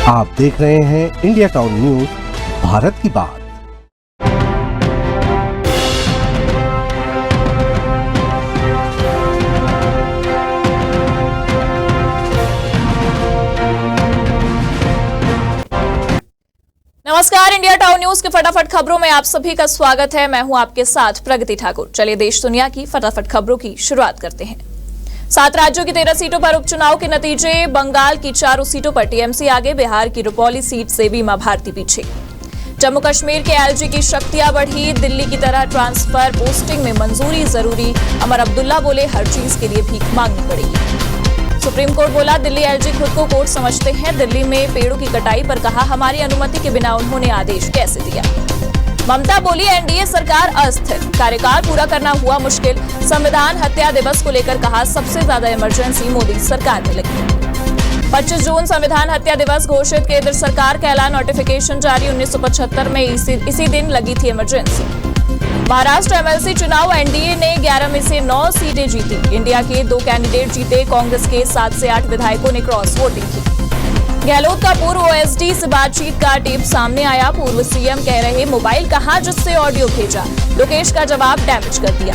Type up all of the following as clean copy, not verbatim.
आप देख रहे हैं इंडिया टाउन न्यूज, भारत की बात। नमस्कार, इंडिया टाउन न्यूज के फटाफट खबरों में आप सभी का स्वागत है। मैं हूं आपके साथ प्रगति ठाकुर। चलिए देश दुनिया की फटाफट खबरों की शुरुआत करते हैं। 7 राज्यों की 13 सीटों पर उपचुनाव के नतीजे। बंगाल की 4 सीटों पर टीएमसी आगे, बिहार की रुपौली सीट से बीमा भारती पीछे। जम्मू कश्मीर के एलजी की शक्तियां बढ़ी, दिल्ली की तरह ट्रांसफर पोस्टिंग में मंजूरी जरूरी। अमर अब्दुल्ला बोले हर चीज के लिए भीख मांगनी पड़ेगी। सुप्रीम कोर्ट बोला दिल्ली एलजी खुद को कोर्ट समझते हैं। दिल्ली में पेड़ों की कटाई पर कहा हमारी अनुमति के बिना उन्होंने आदेश कैसे दिया। ममता बोली एनडीए सरकार अस्थिर, कार्यकाल पूरा करना हुआ मुश्किल। संविधान हत्या दिवस को लेकर कहा सबसे ज्यादा इमरजेंसी मोदी सरकार में लगी। 25 जून संविधान हत्या दिवस घोषित, केंद्र सरकार का ऐलान, नोटिफिकेशन जारी। 1975 में इसी दिन लगी थी इमरजेंसी। महाराष्ट्र एमएलसी चुनाव, एनडीए ने 11 में से 9 सीटें जीती। इंडिया के 2 कैंडिडेट जीते, कांग्रेस के 7 से 8 विधायकों ने क्रॉस वोटिंग की। गहलोत का पूर्व ओएसडी से बातचीत का टेप सामने आया। पूर्व सीएम कह रहे मोबाइल कहां जिससे ऑडियो भेजा, लोकेश का जवाब डैमेज कर दिया।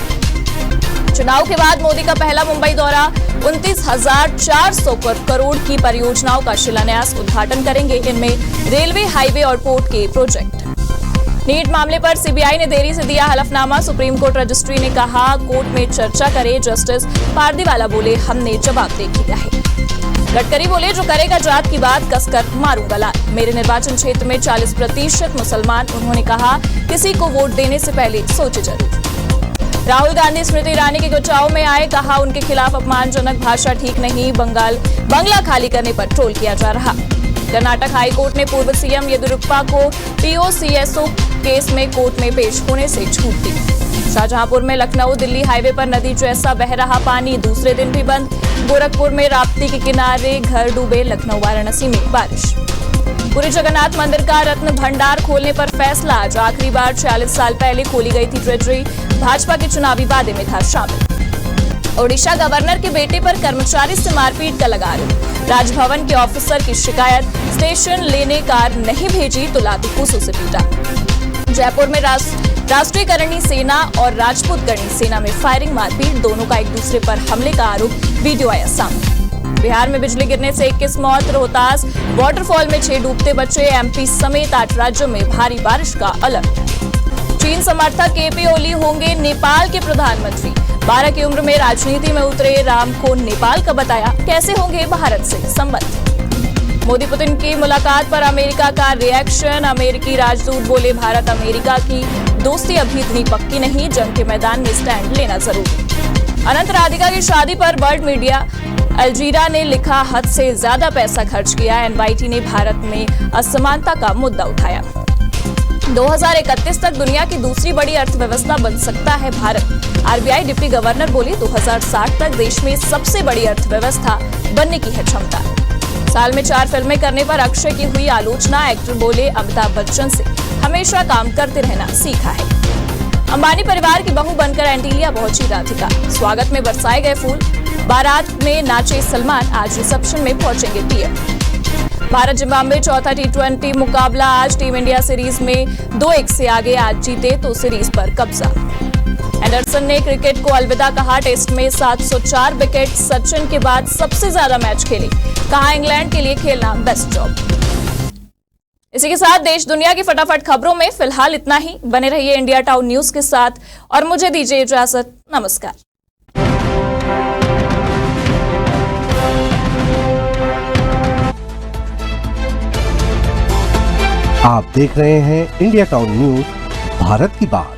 चुनाव के बाद मोदी का पहला मुंबई दौरा, 29,400 करोड़ की परियोजनाओं का शिलान्यास, उद्घाटन करेंगे। इनमें रेलवे, हाईवे और पोर्ट के प्रोजेक्ट। नीट मामले पर सीबीआई ने देरी से दिया हलफनामा। सुप्रीम कोर्ट रजिस्ट्री ने कहा कोर्ट में चर्चा करे। जस्टिस पारदीवाला बोले हमने जवाब दे दिया है। गडकरी बोले जो करेगा जात की बात कसकर मारूंगा लात। मेरे निर्वाचन क्षेत्र में 40% मुसलमान। उन्होंने कहा किसी को वोट देने से पहले सोचे जरूर। राहुल गांधी स्मृति ईरानी के बचाव में आए, कहा उनके खिलाफ अपमानजनक भाषा ठीक नहीं। बंगला खाली करने पर ट्रोल किया जा रहा। कर्नाटक हाईकोर्ट ने पूर्व सीएम येदियुरप्पा को पीओसीएसओ केस में कोर्ट में पेश होने से छूट दी। शाहजहांपुर में लखनऊ दिल्ली हाईवे पर नदी जैसा बह रहा पानी, दूसरे दिन भी बंद। गोरखपुर में राप्ती के किनारे घर डूबे, लखनऊ वाराणसी में बारिश। पुरी जगन्नाथ मंदिर का रत्न भंडार खोलने पर फैसला, आज आखिरी बार 46 साल पहले खोली गई थी ट्रेजरी। भाजपा के चुनावी वादे में था शामिल। ओडिशा गवर्नर के बेटे पर कर्मचारी से मारपीट का लगा आरोप। राजभवन के ऑफिसर की शिकायत, स्टेशन लेने कार नहीं भेजी तो लाठी घूंसों से पीटा। जयपुर में राष्ट्रीय करणी सेना और राजपूत करणी सेना में फायरिंग, मारपीट, दोनों का एक दूसरे पर हमले का आरोप, वीडियो आया सामने। बिहार में बिजली गिरने से 21 मौत, रोहतास वाटरफॉल में 6 डूबते बच्चे। एमपी समेत 8 राज्यों में भारी बारिश का अलर्ट। चीन समर्थक केपी ओली होंगे नेपाल के प्रधानमंत्री। 12 की उम्र में राजनीति में उतरे, राम को नेपाल का बताया, कैसे होंगे भारत से संबंध। मोदी पुतिन की मुलाकात पर अमेरिका का रिएक्शन, अमेरिकी राजदूत बोले भारत अमेरिका की दोस्ती अभी इतनी पक्की नहीं, जंग के मैदान में स्टैंड लेना जरूरी। अनंत राधिका की शादी पर वर्ल्ड मीडिया, अलजीरा ने लिखा हद से ज्यादा पैसा खर्च किया। एनवाईटी ने भारत में असमानता का मुद्दा उठाया। 2031 तक दुनिया की दूसरी बड़ी अर्थव्यवस्था बन सकता है भारत। आरबीआई डिप्टी गवर्नर बोले 2060 तक देश में सबसे बड़ी अर्थव्यवस्था बनने की है क्षमता। साल में 4 फिल्में करने पर अक्षय की हुई आलोचना। एक्टर बोले अमिताभ बच्चन से हमेशा काम करते रहना सीखा है। अंबानी परिवार की बहू बनकर एंटीलिया पहुंची राधिका, स्वागत में बरसाए गए फूल। बारात में नाचे सलमान, आज रिसेप्शन में पहुंचेंगे पीएम। भारत जिम्बाब्वे चौथा T20 मुकाबला आज, टीम इंडिया सीरीज में 2-1 से आगे, आज जीते तो सीरीज पर कब्जा। एंडरसन ने क्रिकेट को अलविदा कहा, टेस्ट में 704 विकेट, सचिन के बाद सबसे ज्यादा मैच खेले, कहा इंग्लैंड के लिए खेलना बेस्ट जॉब। इसी के साथ देश दुनिया की फटाफट खबरों में फिलहाल इतना ही। बने रहिए इंडिया टाउन न्यूज के साथ और मुझे दीजिए इजाजत। नमस्कार। आप देख रहे हैं इंडिया टाउन न्यूज, भारत की बात।